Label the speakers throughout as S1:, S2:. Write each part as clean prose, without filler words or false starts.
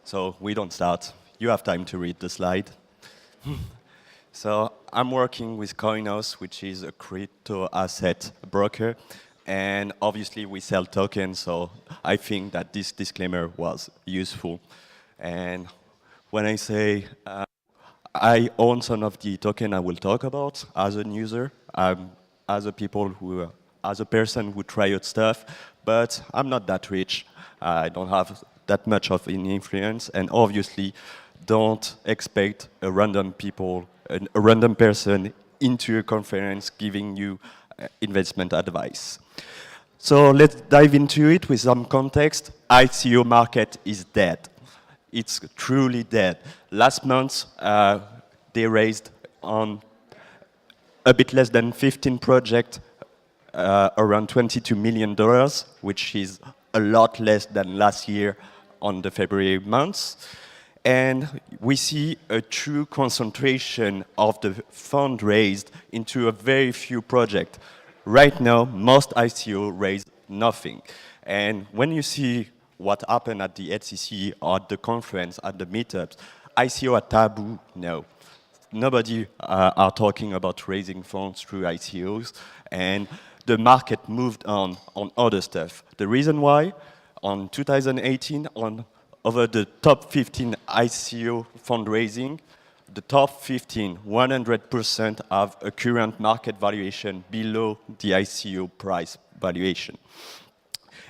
S1: So we don't start. You have time to read the slide. So I'm working with Coinhouse, which is a crypto asset broker. And obviously we sell tokens, so I think that this disclaimer was useful. And when I say I own some of the token I will talk about as a user, as a person who tried stuff, but I'm not that rich. I don't have that much of an influence, and obviously don't expect a random person into a conference giving you investment advice. So let's dive into it with some context. ICO market is dead. It's truly dead. Last month, they raised on a bit less than 15 projects, around $22 million, which is a lot less than last year on the February months. And we see a true concentration of the fund raised into a very few projects. Right now, most ICO raise nothing. And when you see what happened at the EthCC or at the conference, at the meetups, ICO are taboo now. Nobody are talking about raising funds through ICOs, and the market moved on other stuff. The reason why, on 2018, over the top 15 ICO fundraising, the top 15, 100% have a current market valuation below the ICO price valuation.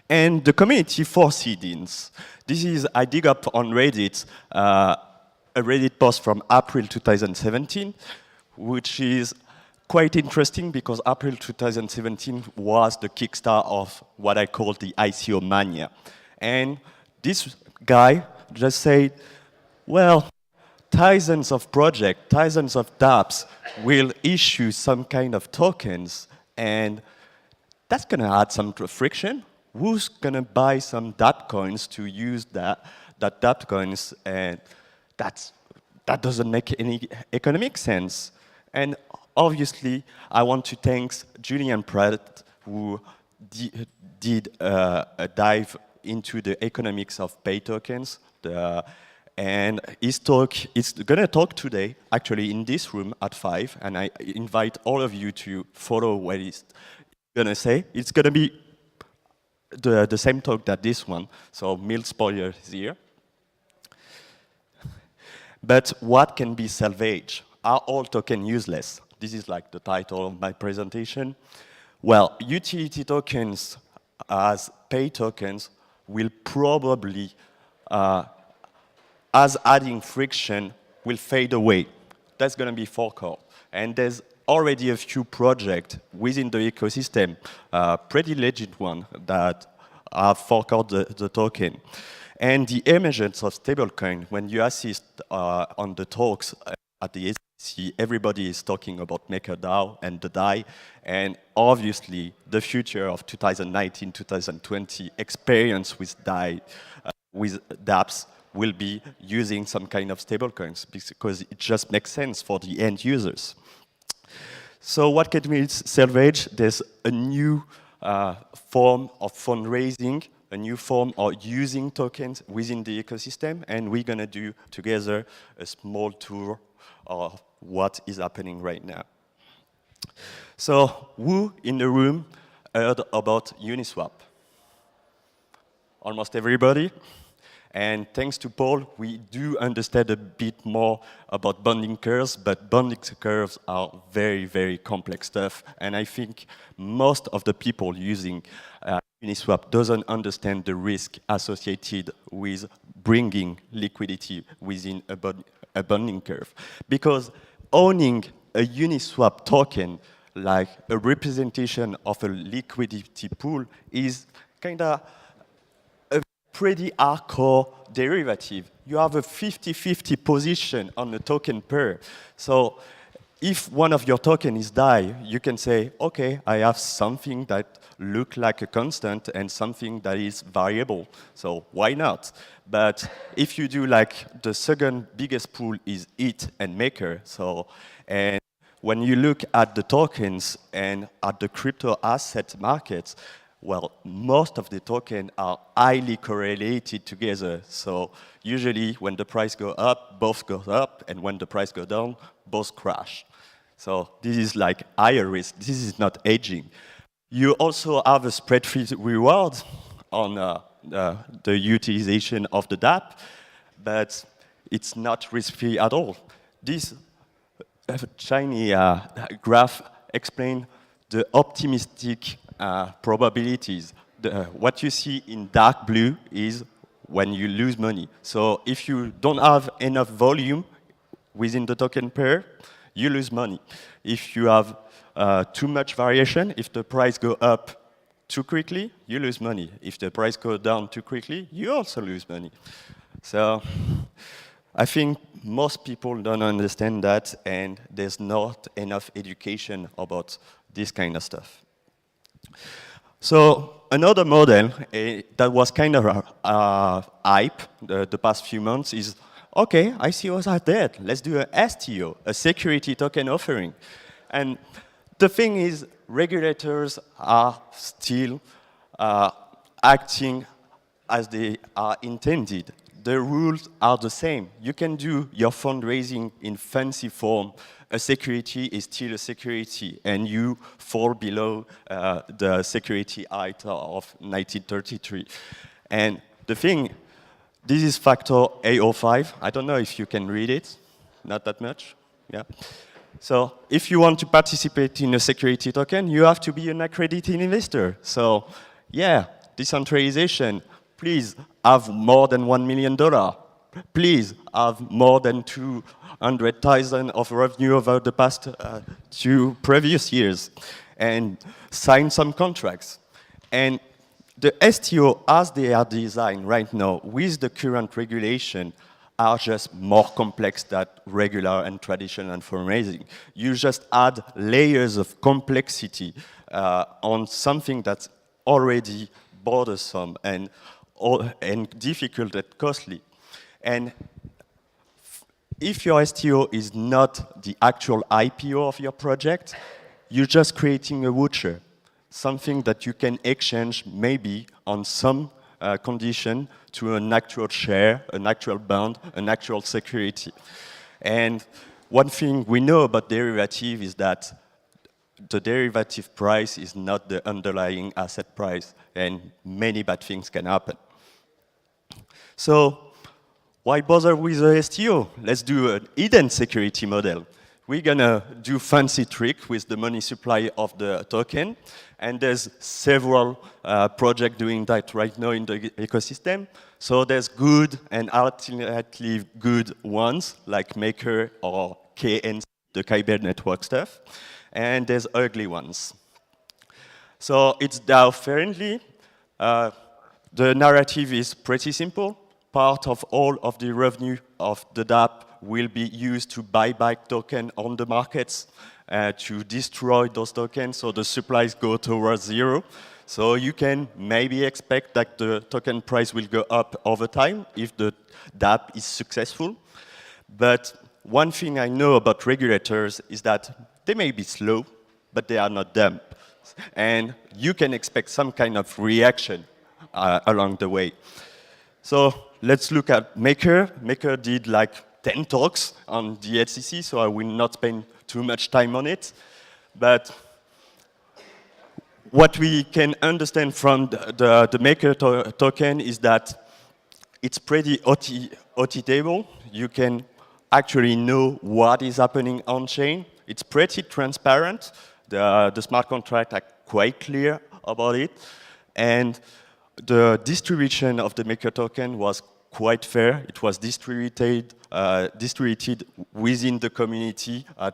S1: And the community proceedings. This is, I dig up on Reddit, a Reddit post from April 2017, which is quite interesting because April 2017 was the kickstart of what I call the ICO mania. And this guy just said, well, thousands of projects, thousands of dApps will issue some kind of tokens, and that's going to add some friction. Who's going to buy some dApp coins to use that dApp coins? And that doesn't make any economic sense. And obviously, I want to thank Julian Pratt, who did a dive into the economics of pay tokens. And his talk is going to talk today, actually in this room at 5, and I invite all of you to follow what he's going to say. It's going to be the same talk that this one, so mild spoilers here. But what can be salvaged? Are all tokens useless? This is like the title of my presentation. Well, utility tokens as pay tokens will probably, as adding friction, will fade away. That's going to be forecourt. And there's already a few projects within the ecosystem, pretty legit one, that have forecourt the token. And the emergence of stablecoin, when you assist on the talks at the EthCC, everybody is talking about MakerDAO and the DAI, and obviously the future of 2019-2020 experience with DAI, with dApps, will be using some kind of stablecoins because it just makes sense for the end users. So what can we salvage? There's a new form of fundraising, a new form of using tokens within the ecosystem, and we're going to do together a small tour of what is happening right now. So who in the room heard about Uniswap? Almost everybody. And thanks to Paul, we do understand a bit more about bonding curves, but bonding curves are very, very complex stuff. And I think most of the people using Uniswap doesn't understand the risk associated with bringing liquidity within a bonding curve. Because owning a Uniswap token, like a representation of a liquidity pool, is kind of pretty hardcore derivative. You have a 50-50 position on the token pair. So if one of your tokens is DAI, you can say, okay, I have something that looks like a constant and something that is variable. So why not? But if you do like the second biggest pool is ETH and Maker. So, and when you look at the tokens and at the crypto asset markets, Well, most of the tokens are highly correlated together. So usually when the price goes up, both go up, and when the price goes down, both crash. So this is like higher risk. This is not hedging. You also have a spread fee reward on the utilization of the DApp, but it's not risk-free at all. This shiny graph explains the optimistic probabilities. What you see in dark blue is when you lose money. So if you don't have enough volume within the token pair, you lose money. If you have too much variation, if the price goes up too quickly, you lose money. If the price goes down too quickly, you also lose money. So I think most people don't understand that, and there's not enough education about this kind of stuff. So another model that was kind of hype the past few months is, okay, ICOs are dead. Let's do a STO, a security token offering. And the thing is, regulators are still acting as they are intended. The rules are the same. You can do your fundraising in fancy form. A security is still a security, and you fall below the Security Act of 1933. And the thing, this is factor A05. I don't know if you can read it. Not that much. Yeah. So if you want to participate in a security token, you have to be an accredited investor. So yeah, decentralization. Please have more than $1 million. Please have more than 200,000 of revenue over the past 2 previous years, and sign some contracts. And the STO, as they are designed right now, with the current regulation, are just more complex than regular and traditional fundraising. You just add layers of complexity on something that's already bothersome and difficult and costly. And if your STO is not the actual IPO of your project, you're just creating a voucher, something that you can exchange maybe on some condition to an actual share, an actual bond, an actual security. And one thing we know about derivative is that the derivative price is not the underlying asset price, and many bad things can happen. So why bother with a STO? Let's do an hidden security model. We're gonna do fancy trick with the money supply of the token, and there's several projects doing that right now in the ecosystem. So there's good and alternatively good ones, like Maker or KNC, the Kyber network stuff, and there's ugly ones. So it's DAO friendly. The narrative is pretty simple. Part of all of the revenue of the DApp will be used to buy back tokens on the markets, to destroy those tokens, so the supplies go towards zero. So you can maybe expect that the token price will go up over time if the DApp is successful. But one thing I know about regulators is that they may be slow, but they are not dumb. And you can expect some kind of reaction along the way. So let's look at Maker. Maker did like 10 talks on the EthCC, so I will not spend too much time on it. But what we can understand from the Maker token is that it's pretty auditable. You can actually know what is happening on-chain. It's pretty transparent. The smart contracts are quite clear about it. And the distribution of the Maker token was quite fair. It was distributed within the community at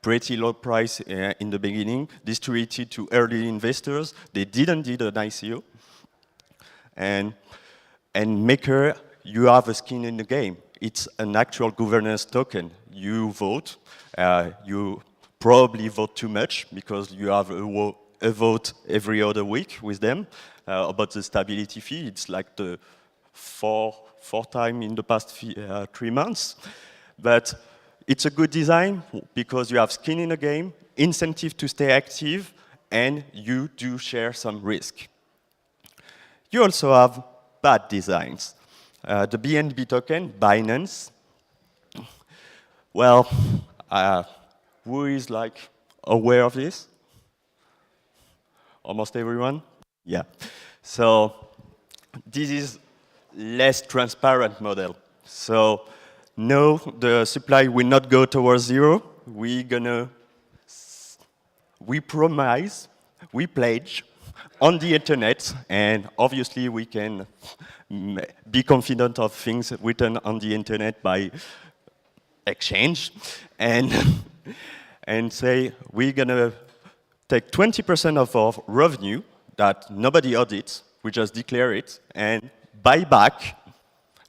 S1: pretty low price in the beginning, distributed to early investors. They didn't do an ICO. And Maker, you have a skin in the game. It's an actual governance token. You vote. You probably vote too much because you have a vote every other week with them about the stability fee. It's like the four time in the past 3 months. But it's a good design because you have skin in the game, incentive to stay active, and you do share some risk. You also have bad designs. The BNB token, Binance, well, who is like aware of this? Almost everyone? Yeah. So this is less transparent model. So no, the supply will not go towards zero. We promise, we pledge on the internet, and obviously we can be confident of things written on the internet by exchange, and and say we're gonna take 20% of our revenue that nobody audits, we just declare it, and buy back,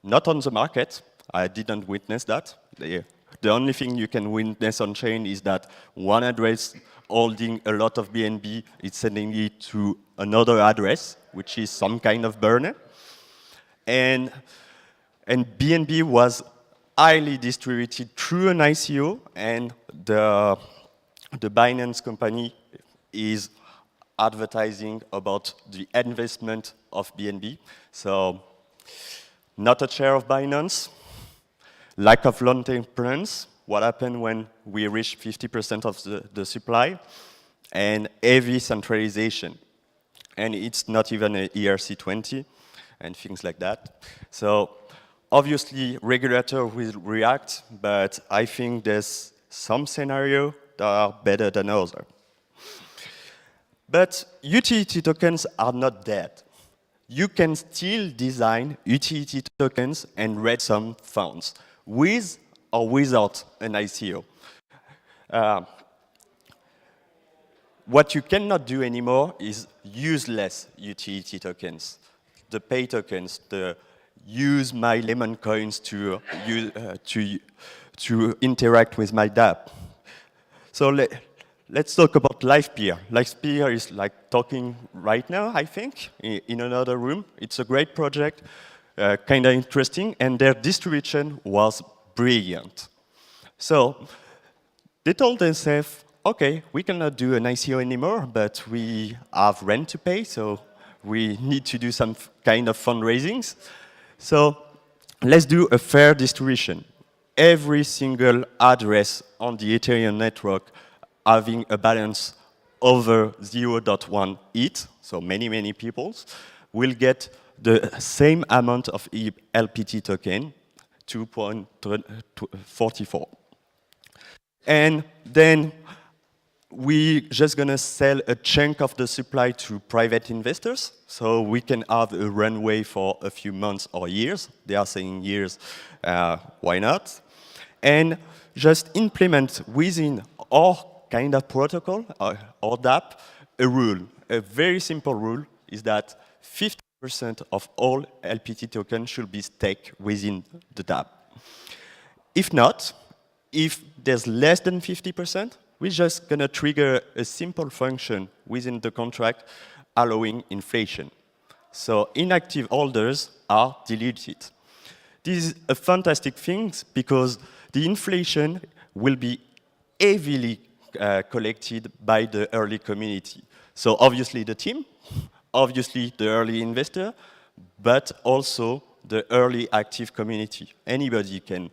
S1: not on the market. I didn't witness that. The only thing you can witness on chain is that one address holding a lot of BNB is sending it to another address, which is some kind of burner. And BNB was highly distributed through an ICO, and the Binance company is advertising about the investment of BNB. So not a share of Binance, lack of long-term plans, what happened when we reach 50% of the supply, and heavy centralization. And it's not even an ERC20 and things like that. So obviously, regulator will react, but I think there's some scenarios that are better than others. But utility tokens are not dead. You can still design utility tokens and raise some funds with or without an ICO. What you cannot do anymore is useless utility tokens. The pay tokens, the use my lemon coins to interact with my dApp. So let's talk about LivePeer. LivePeer is like talking right now, I think, in another room. It's a great project, kind of interesting, and their distribution was brilliant. So they told themselves, okay, we cannot do an ICO anymore, but we have rent to pay, so we need to do some kind of fundraisings. So let's do a fair distribution. Every single address on the Ethereum network having a balance over 0.1 ETH, so many people, will get the same amount of LPT token, 2.44. And then we're just going to sell a chunk of the supply to private investors, so we can have a runway for a few months or years. They are saying years, why not? And just implement within our kind of protocol, or dApp, a rule. A very simple rule is that 50% of all LPT tokens should be staked within the dApp. If not, if there's less than 50%, we're just going to trigger a simple function within the contract allowing inflation. So inactive holders are deleted. This is a fantastic thing because the inflation will be heavily collected by the early community. So obviously the team, obviously the early investor, but also the early active community. Anybody can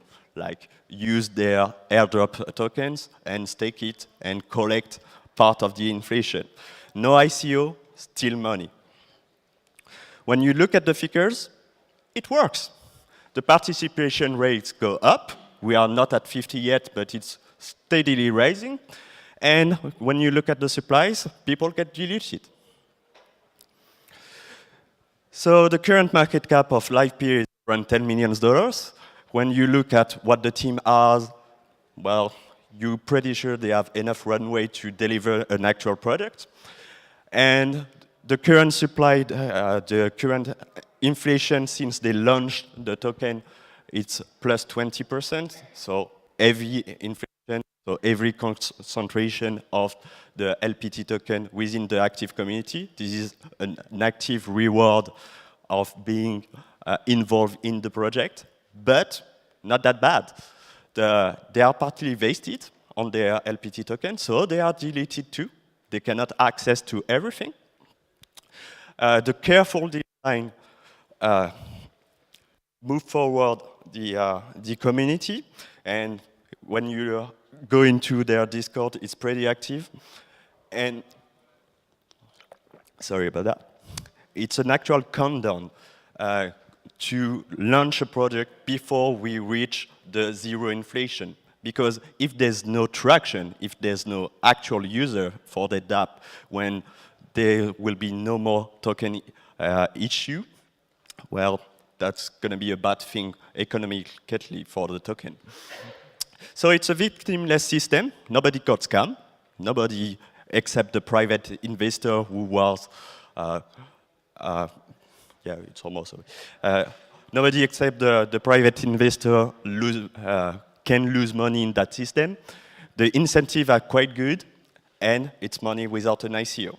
S1: use their airdrop tokens and stake it and collect part of the inflation. No ICO, still money. When you look at the figures, it works. The participation rates go up. We are not at 50 yet, but it's steadily rising. And when you look at the supplies, people get diluted. So the current market cap of LivePeer is around $10 million. When you look at what the team has, well, you're pretty sure they have enough runway to deliver an actual product. And the current supply, the current inflation since they launched the token, it's plus 20%. So every inflation, so every concentration of the LPT token within the active community, this is an active reward of being involved in the project. But not that bad. They are partly vested on their LPT token, so they are deleted too. They cannot access to everything. The careful design design, move forward the community. And when you go into their Discord, it's pretty active. And sorry about that. It's an actual countdown to launch a project before we reach the zero inflation. Because if there's no traction, if there's no actual user for the dApp, when there will be no more token issue, well, that's going to be a bad thing economically for the token. So it's a victimless system. Nobody got scammed. Nobody except the private investor who was, yeah, it's almost over. Nobody except the private investor can lose money in that system. The incentives are quite good, and it's money without an ICO.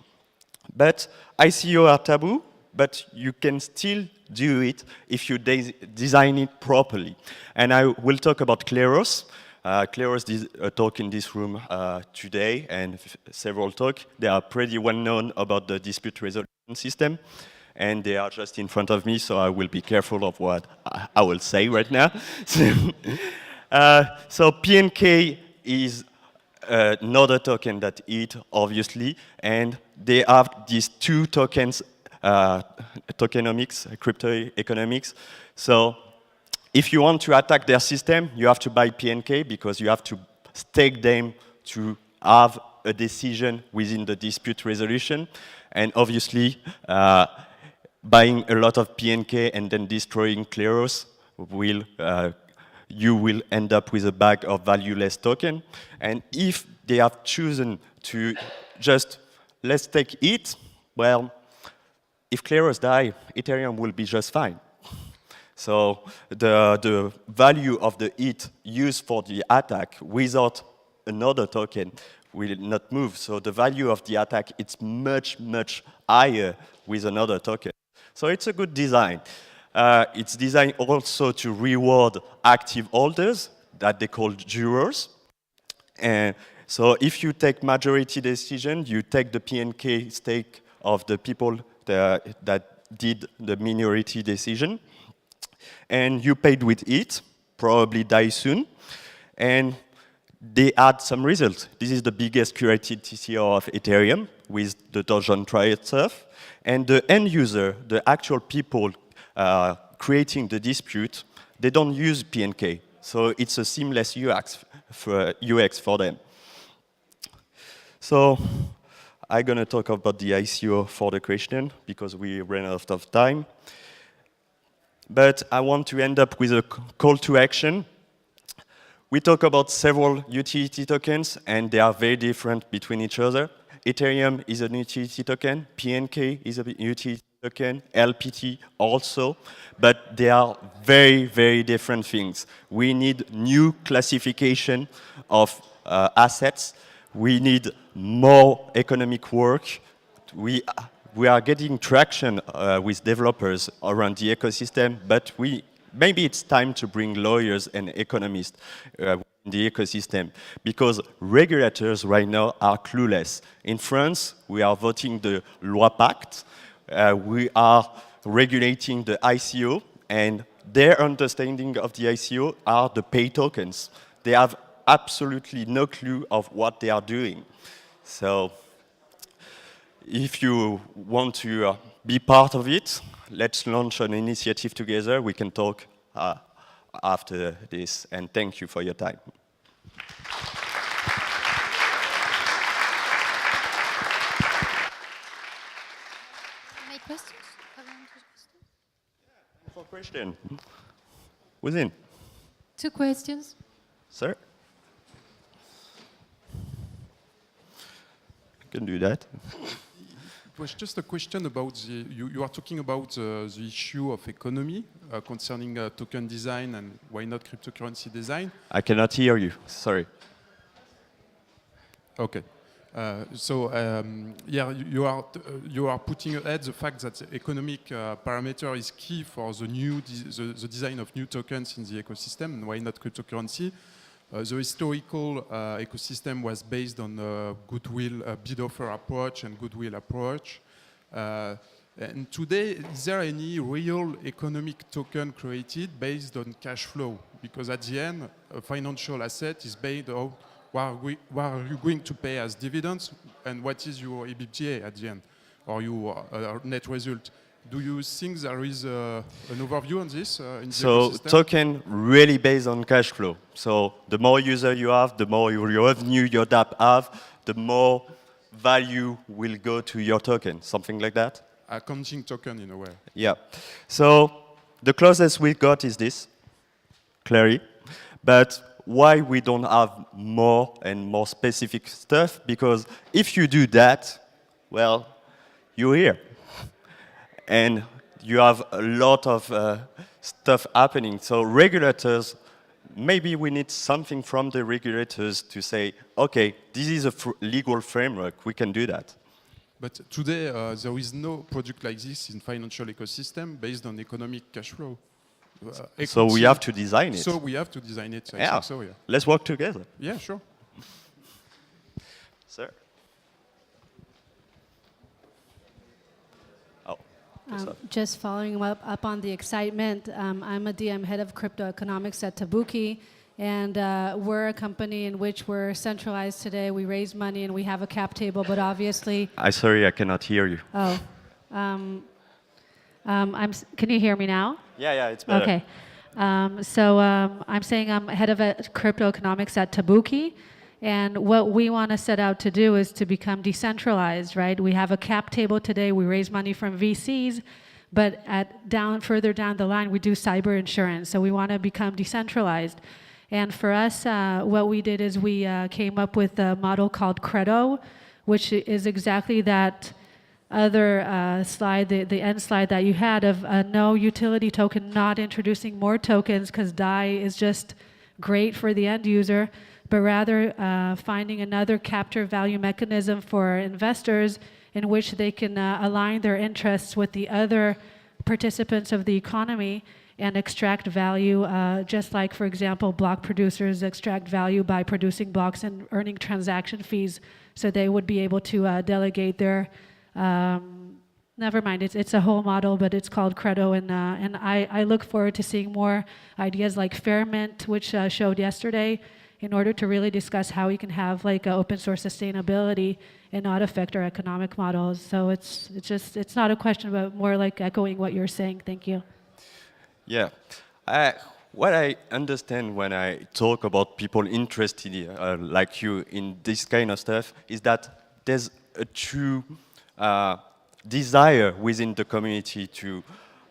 S1: But ICO are taboo, but you can still do it if you design it properly. And I will talk about Kleros. Kleros did a talk in this room today, and several talks. They are pretty well known about the dispute resolution system, and they are just in front of me, so I will be careful of what I will say right now. So PNK is another token that ETH, obviously, and they have these two tokens, tokenomics, crypto economics. So if you want to attack their system, you have to buy PNK because you have to stake them to have a decision within the dispute resolution. And obviously, buying a lot of PNK and then destroying Kleros will you will end up with a bag of valueless token. And if they have chosen to just, let's take it, well, if Kleros die, Ethereum will be just fine. So the value of the ETH used for the attack without another token will not move. So the value of the attack, it's much, much higher with another token. So it's a good design. It's designed also to reward active holders that they call jurors. And so if you take majority decision, you take the PNK stake of the people that did the minority decision. And you paid with it, probably die soon. And they add some results. This is the biggest curated TCO of Ethereum with the Dogecoin try itself. And the end user, the actual people creating the dispute, they don't use PNK. So it's a seamless UX for them. So I'm going to talk about the ICO for the question because we ran out of time. But I want to end up with a call to action. We talk about several utility tokens, and they are very different between each other. Ethereum is a utility token, PNK is a utility token, LPT also, but they are very, very different things. We need new classification of assets. We need more economic work. We are getting traction with developers around the ecosystem, but maybe it's time to bring lawyers and economists in the ecosystem, because regulators right now are clueless. In France, we are voting the Loi Pacte. We are regulating the ICO, and their understanding of the ICO are the pay tokens. They have absolutely no clue of what they are doing. So if you want to be part of it, let's launch an initiative together. We can talk after this, and thank you for your time.
S2: Any questions?
S1: For question. Who's in?
S2: 2 questions.
S1: Sir? Can do that.
S3: It was just a question about you are talking about the issue of economy concerning token design and why not cryptocurrency design.
S1: I cannot hear you, sorry.
S3: Okay. Yeah, you are putting ahead the fact that the economic parameter is key for the design of new tokens in the ecosystem, and why not cryptocurrency? The historical ecosystem was based on goodwill, bid-offer approach and goodwill approach. And today, is there any real economic token created based on cash flow? Because at the end, a financial asset is based on what are you going to pay as dividends and what is your EBITDA at the end, or your net result. Do you think there is an overview on this in the
S1: So
S3: ecosystem?
S1: token really based on cash flow. So the more user you have, the more your revenue your DApp have, the more value will go to your token, something like that?
S3: Accounting token in a way.
S1: Yeah. So the closest we got is this, clearly. But why we don't have more and more specific stuff? Because if you do that, well, you're here. And you have a lot of stuff happening. So regulators, maybe we need something from the regulators to say, okay, this is a legal framework, we can do that.
S3: But today, there is no product like this in financial ecosystem based on economic cash flow.
S1: So we have to design it.
S3: So we have to design it. I
S1: Yeah.
S3: think so, yeah.
S1: Let's work together.
S3: Yeah, sure.
S1: Sir.
S2: Just following up on the excitement, I'm a DM head of crypto economics at Tabuki, and we're a company in which we're centralized today. We raise money and we have a cap table, but obviously...
S1: Sorry, I cannot hear you.
S2: Oh. Can you hear me now?
S1: Yeah, it's better.
S2: Okay. I'm saying I'm head of crypto economics at Tabuki. And what we want to set out to do is to become decentralized, right? We have a cap table today. We raise money from VCs, but further down the line, we do cyber insurance. So we want to become decentralized. And for us, what we did is we came up with a model called Credo, which is exactly that other slide, the end slide that you had of no utility token, not introducing more tokens because DAI is just great for the end user, but rather finding another capture value mechanism for investors in which they can align their interests with the other participants of the economy and extract value, just like, for example, block producers extract value by producing blocks and earning transaction fees, so they would be able to delegate their, never mind, it's a whole model, but it's called Credo, and I look forward to seeing more ideas like Fairmint, which showed yesterday, in order to really discuss how we can have like open source sustainability and not affect our economic models. So it's not a question, but more like echoing what you're saying. Thank you.
S1: Yeah. What I understand when I talk about people interested like you in this kind of stuff is that there's a true desire within the community to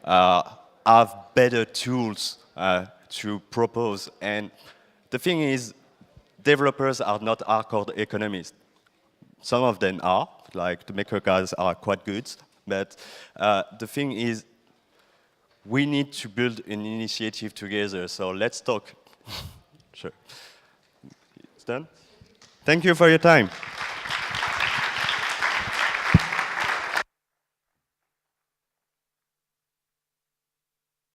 S1: have better tools to propose. And the thing is, developers are not hardcore economists. Some of them are, like the maker guys are quite good, but the thing is, we need to build an initiative together, so let's talk. Sure. It's done? Thank you for your time.